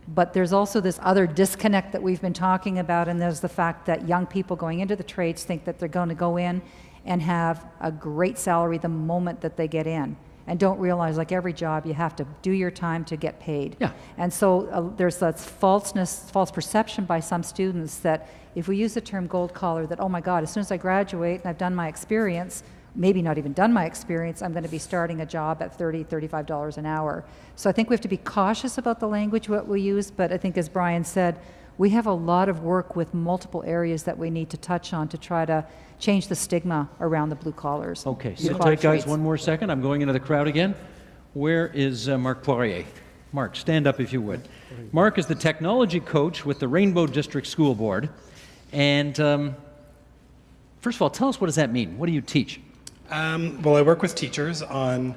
But there's also this other disconnect that we've been talking about, and there's the fact that young people going into the trades think that they're going to go in and have a great salary the moment that they get in, and don't realize, like every job, you have to do your time to get paid. Yeah. And so there's that false perception by some students that if we use the term gold collar, that, oh my God, as soon as I graduate and I've done my experience, maybe not even done my experience, I'm going to be starting a job at $30, $35 an hour. So I think we have to be cautious about the language what we use, but I think as Brian said, we have a lot of work with multiple areas that we need to touch on to try to change the stigma around the blue collars. Okay, blue sit collar tight, guys, trades. one more second. I'm going into the crowd again. Where is Mark Poirier? Mark, stand up if you would. Mark is the technology coach with the Rainbow District School Board. And first of all, tell us, what does that mean? What do you teach? Well, I work with teachers on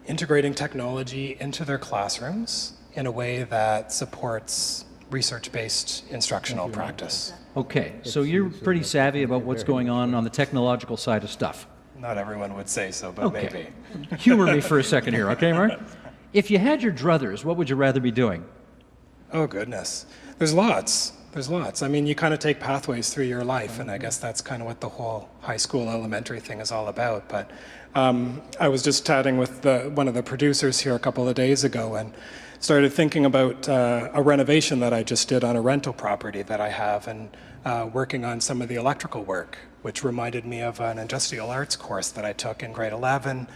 integrating technology into their classrooms in a way that supports research-based instructional practice. Okay, so you're pretty savvy about what's going on the technological side of stuff. Not everyone would say so, but Okay. maybe. Humor me for a second here, okay, Mark? If you had your druthers, what would you rather be doing? Oh, goodness. There's lots. There's lots. I mean, you kind of take pathways through your life, and I guess that's kind of what the whole high school, elementary thing is all about. But I was just chatting with one of the producers here a couple of days ago and started thinking about a renovation that I just did on a rental property that I have, and working on some of the electrical work, which reminded me of an industrial arts course that I took in grade 11.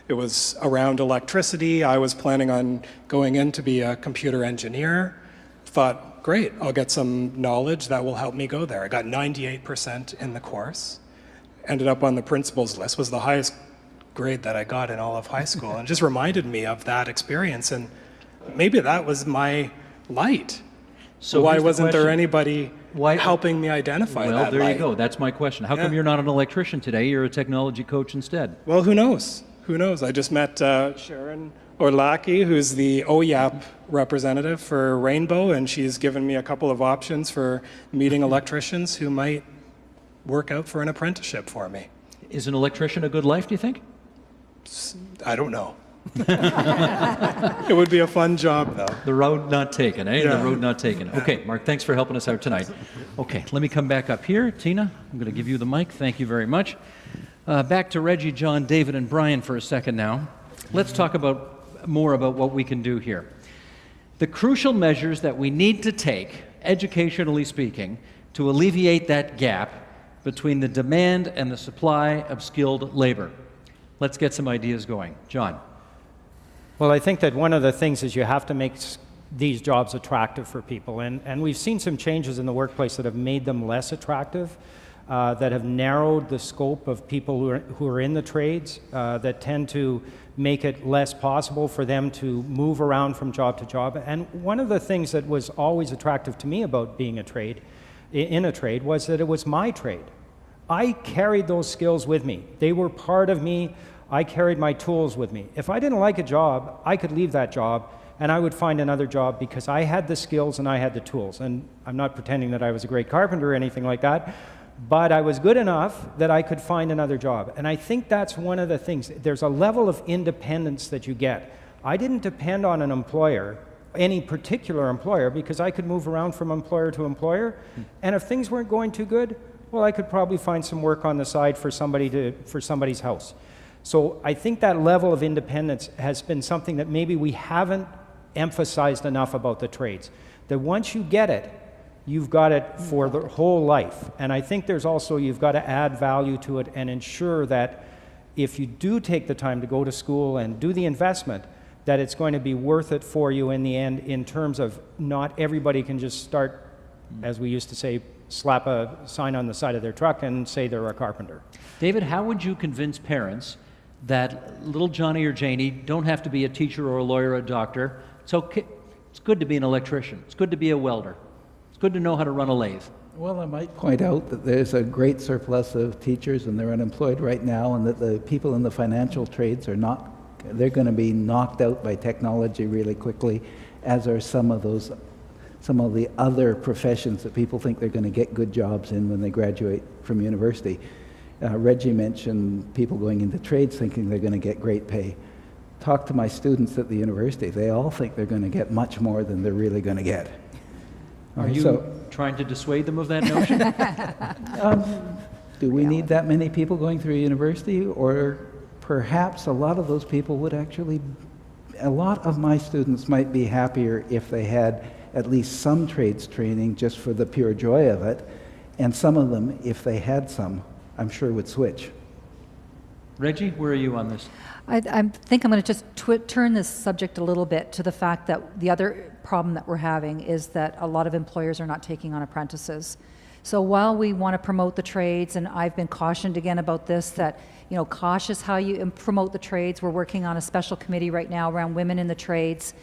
It was around electricity. I was planning on going in to be a computer engineer. Thought, great, I'll get some knowledge that will help me go there. I got 98% in the course. Ended up on the principal's list, was the highest grade that I got in all of high school, and just reminded me of that experience. And maybe that was my light. So why here's the wasn't there question. anybody helping me identify that Well, there light? you go. That's my question. How come Yeah. you're not an electrician today? You're a technology coach instead. Well, who knows? Who knows? I just met Sharon Orlaki, who's the OYAP representative for Rainbow, and she's given me a couple of options for meeting electricians who might work out for an apprenticeship for me. Is an electrician a good life, do you think? I don't know. It would be a fun job, though. The road not taken, eh? Yeah. The road not taken. Okay, Mark, thanks for helping us out tonight. Okay, let me come back up here. Tina, I'm going to give you the mic. Thank you very much. Back to Reggie, John, David, and Brian for a second now. Let's talk more about what we can do here. The crucial measures that we need to take, educationally speaking, to alleviate that gap between the demand and the supply of skilled labor. Let's get some ideas going. John. Well, I think that one of the things is you have to make these jobs attractive for people. And we've seen some changes in the workplace that have made them less attractive. that have narrowed the scope of people who are in the trades, that tend to make it less possible for them to move around from job to job. And one of the things that was always attractive to me about being in a trade was that it was my trade. I carried those skills with me. They were part of me. I carried my tools with me. If I didn't like a job, I could leave that job and I would find another job because I had the skills and I had the tools. And I'm not pretending that I was a great carpenter or anything like that, but I was good enough that I could find another job. And I think that's one of the things. There's a level of independence that you get. I didn't depend on an employer, any particular employer, because I could move around from employer to employer. And if things weren't going too good, well, I could probably find some work on the side for somebody's house. So I think that level of independence has been something that maybe we haven't emphasized enough about the trades. That once you get it, you've got it for the whole life. And I think there's also, you've got to add value to it and ensure that if you do take the time to go to school and do the investment, that it's going to be worth it for you in the end, in terms of not everybody can just start, as we used to say, slap a sign on the side of their truck and say they're a carpenter. David, how would you convince parents that little Johnny or Janie don't have to be a teacher or a lawyer or a doctor? It's okay. It's good to be an electrician. It's good to be a welder. It's good to know how to run a lathe. Well, I might point out that there's a great surplus of teachers and they're unemployed right now, and that the people in the financial trades are not, they're going to be knocked out by technology really quickly, as are some of the other professions that people think they're going to get good jobs in when they graduate from university. Reggie mentioned people going into trades thinking they're going to get great pay. Talk to my students at the university. They all think they're going to get much more than they're really going to get. Are you trying to dissuade them of that notion? Do we need that many people going through university? Or perhaps a lot of those people would actually, a lot of my students might be happier if they had at least some trades training just for the pure joy of it. And some of them, if they had some, I'm sure would switch. Reggie, where are you on this? I think I'm going to just turn this subject a little bit to the fact that the other problem that we're having is that a lot of employers are not taking on apprentices. So while we want to promote the trades, and I've been cautioned again about this, that, you know, cautious how you promote the trades. We're working on a special committee right now around women in the trades,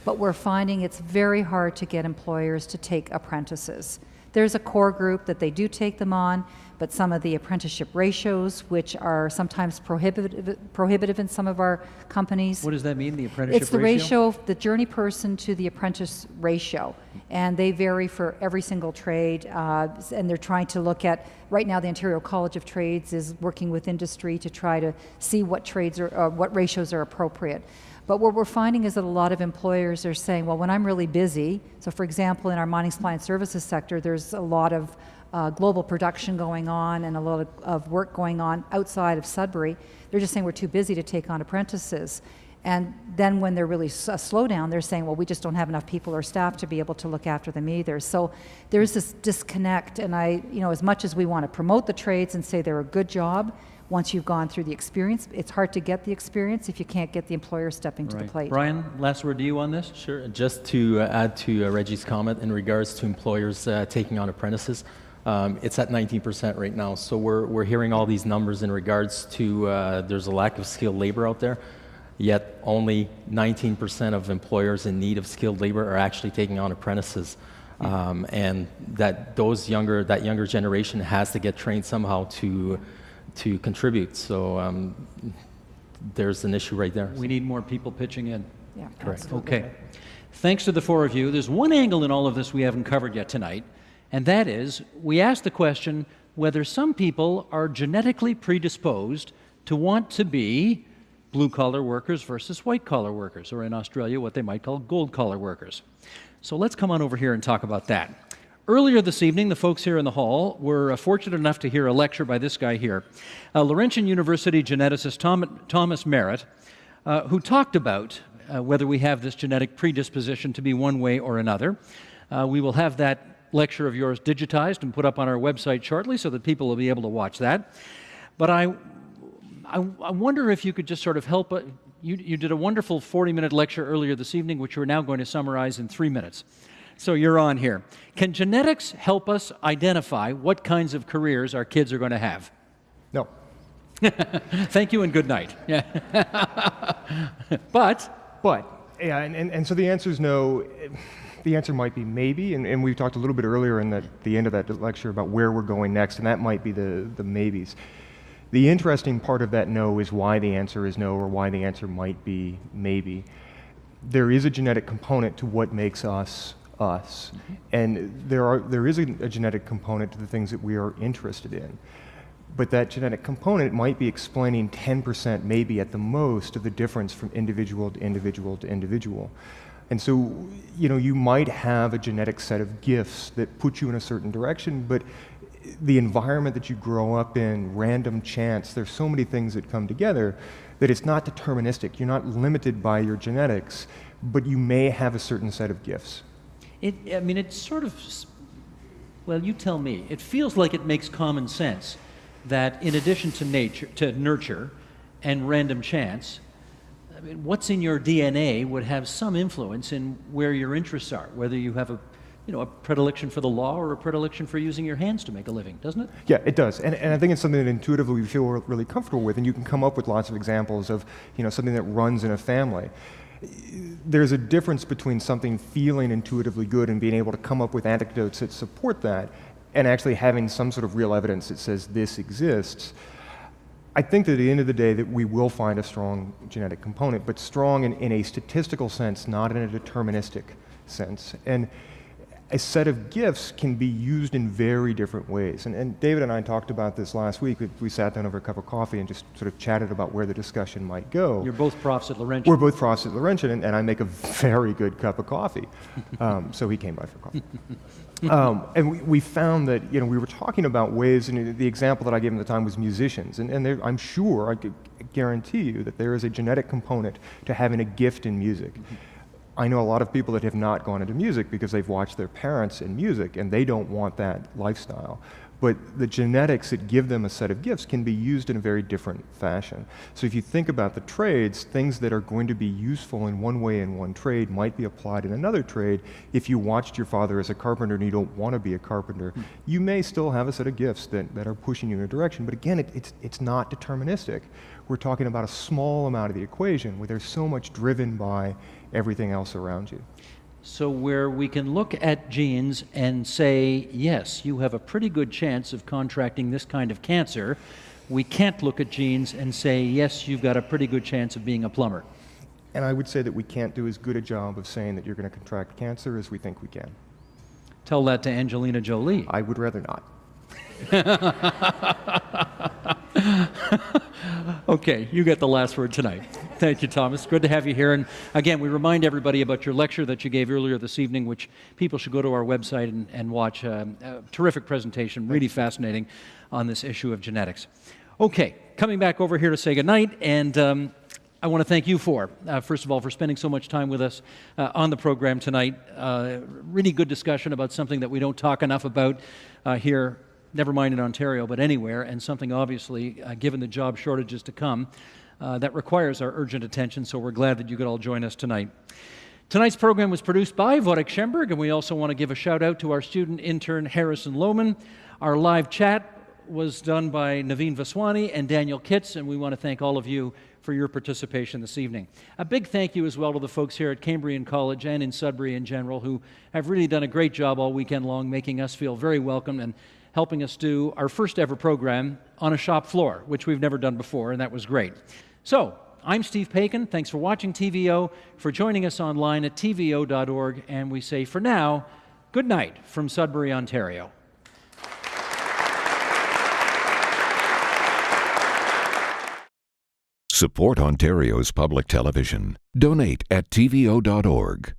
but we're finding it's very hard to get employers to take apprentices. There's a core group that they do take them on, but some of the apprenticeship ratios, which are sometimes prohibitive in some of our companies. What does that mean, the apprenticeship It's the ratio of the journey person to the apprentice ratio, and they vary for every single trade, and they're trying to look at, right now the Ontario College of Trades is working with industry to try to see what trades are, what ratios are appropriate. But what we're finding is that a lot of employers are saying, well, when I'm really busy, so for example, in our mining supply and services sector, there's a lot of global production going on and a lot of work going on outside of Sudbury. They're just saying we're too busy to take on apprentices. And then when they're really a slowdown, they're saying, well, we just don't have enough people or staff to be able to look after them either. So there's this disconnect. And as much as we want to promote the trades and say they're a good job, once you've gone through the experience, it's hard to get the experience if you can't get the employer stepping to the plate. Brian, last word to you on this? Sure. Just to add to Reggie's comment in regards to employers taking on apprentices, it's at 19% right now. So we're hearing all these numbers in regards to there's a lack of skilled labor out there, yet only 19% of employers in need of skilled labor are actually taking on apprentices. And that younger generation has to get trained somehow to contribute. So there's an issue right there. We need more people pitching in. Yeah, correct. absolutely. Okay. Thanks to the four of you. There's one angle in all of this we haven't covered yet tonight, and that is we asked the question whether some people are genetically predisposed to want to be blue-collar workers versus white-collar workers, or in Australia, what they might call gold-collar workers. So let's come on over here and talk about that. Earlier this evening, the folks here in the hall were fortunate enough to hear a lecture by this guy here, Laurentian University geneticist Thomas Merritt, who talked about whether we have this genetic predisposition to be one way or another. We will have that lecture of yours digitized and put up on our website shortly so that people will be able to watch that. But I wonder if you could just sort of help. You did a wonderful 40-minute lecture earlier this evening, which we're now going to summarize in 3 minutes. So you're on here. Can genetics help us identify what kinds of careers our kids are going to have? No. Thank you and good night. Yeah. But, yeah, and so the answer is no. The answer might be maybe, and we talked a little bit earlier in the end of that lecture about where we're going next, and that might be the maybes. The interesting part of that no is why the answer is no, or why the answer might be maybe. There is a genetic component to what makes us us, and there is a genetic component to the things that we are interested in. But that genetic component might be explaining 10%, maybe at the most, of the difference from individual to individual to individual. And so, you might have a genetic set of gifts that put you in a certain direction, but the environment that you grow up in, random chance, there's so many things that come together that it's not deterministic. You're not limited by your genetics, but you may have a certain set of gifts. It's sort of, well, you tell me. It feels like it makes common sense that in addition to nurture and random chance, what's in your DNA would have some influence in where your interests are, whether you have a predilection for the law or a predilection for using your hands to make a living, doesn't it? Yeah, it does. And I think it's something that intuitively we feel really comfortable with, and you can come up with lots of examples of something that runs in a family. There's a difference between something feeling intuitively good and being able to come up with anecdotes that support that, and actually having some sort of real evidence that says this exists. I think that at the end of the day that we will find a strong genetic component, but strong in a statistical sense, not in a deterministic sense. And a set of gifts can be used in very different ways. And David and I talked about this last week. We sat down over a cup of coffee and just sort of chatted about where the discussion might go. You're both profs at Laurentian. We're both profs at Laurentian, and I make a very good cup of coffee. So he came by for coffee. And we found that we were talking about ways, and the example that I gave him at the time was musicians. And I'm sure, I could guarantee you, that there is a genetic component to having a gift in music. I know a lot of people that have not gone into music because they've watched their parents in music and they don't want that lifestyle. But the genetics that give them a set of gifts can be used in a very different fashion. So if you think about the trades, things that are going to be useful in one way in one trade might be applied in another trade. If you watched your father as a carpenter and you don't want to be a carpenter, you may still have a set of gifts that are pushing you in a direction. But again, it's not deterministic. We're talking about a small amount of the equation where there's so much driven by everything else around you. So where we can look at genes and say, yes, you have a pretty good chance of contracting this kind of cancer, we can't look at genes and say, yes, you've got a pretty good chance of being a plumber. And I would say that we can't do as good a job of saying that you're going to contract cancer as we think we can. Tell that to Angelina Jolie. I would rather not. Okay, you get the last word tonight. Thank you, Thomas. Good to have you here. And again, we remind everybody about your lecture that you gave earlier this evening, which people should go to our website and watch. A terrific presentation, really fascinating on this issue of genetics. Okay, coming back over here to say goodnight, and I want to thank you first of all, for spending so much time with us on the program tonight. Really good discussion about something that we don't talk enough about here, never mind in Ontario, but anywhere, and something obviously, given the job shortages to come, that requires our urgent attention, so we're glad that you could all join us tonight. Tonight's program was produced by Wojtek Schemberg, and we also want to give a shout out to our student intern, Harrison Lohman. Our live chat was done by Naveen Vaswani and Daniel Kitts, and we want to thank all of you for your participation this evening. A big thank you as well to the folks here at Cambrian College and in Sudbury in general, who have really done a great job all weekend long, making us feel very welcome and helping us do our first ever program on a shop floor, which we've never done before, and that was great. So, I'm Steve Paikin. Thanks for watching TVO, for joining us online at tvo.org, and we say for now, good night from Sudbury, Ontario. Support Ontario's public television. Donate at tvo.org.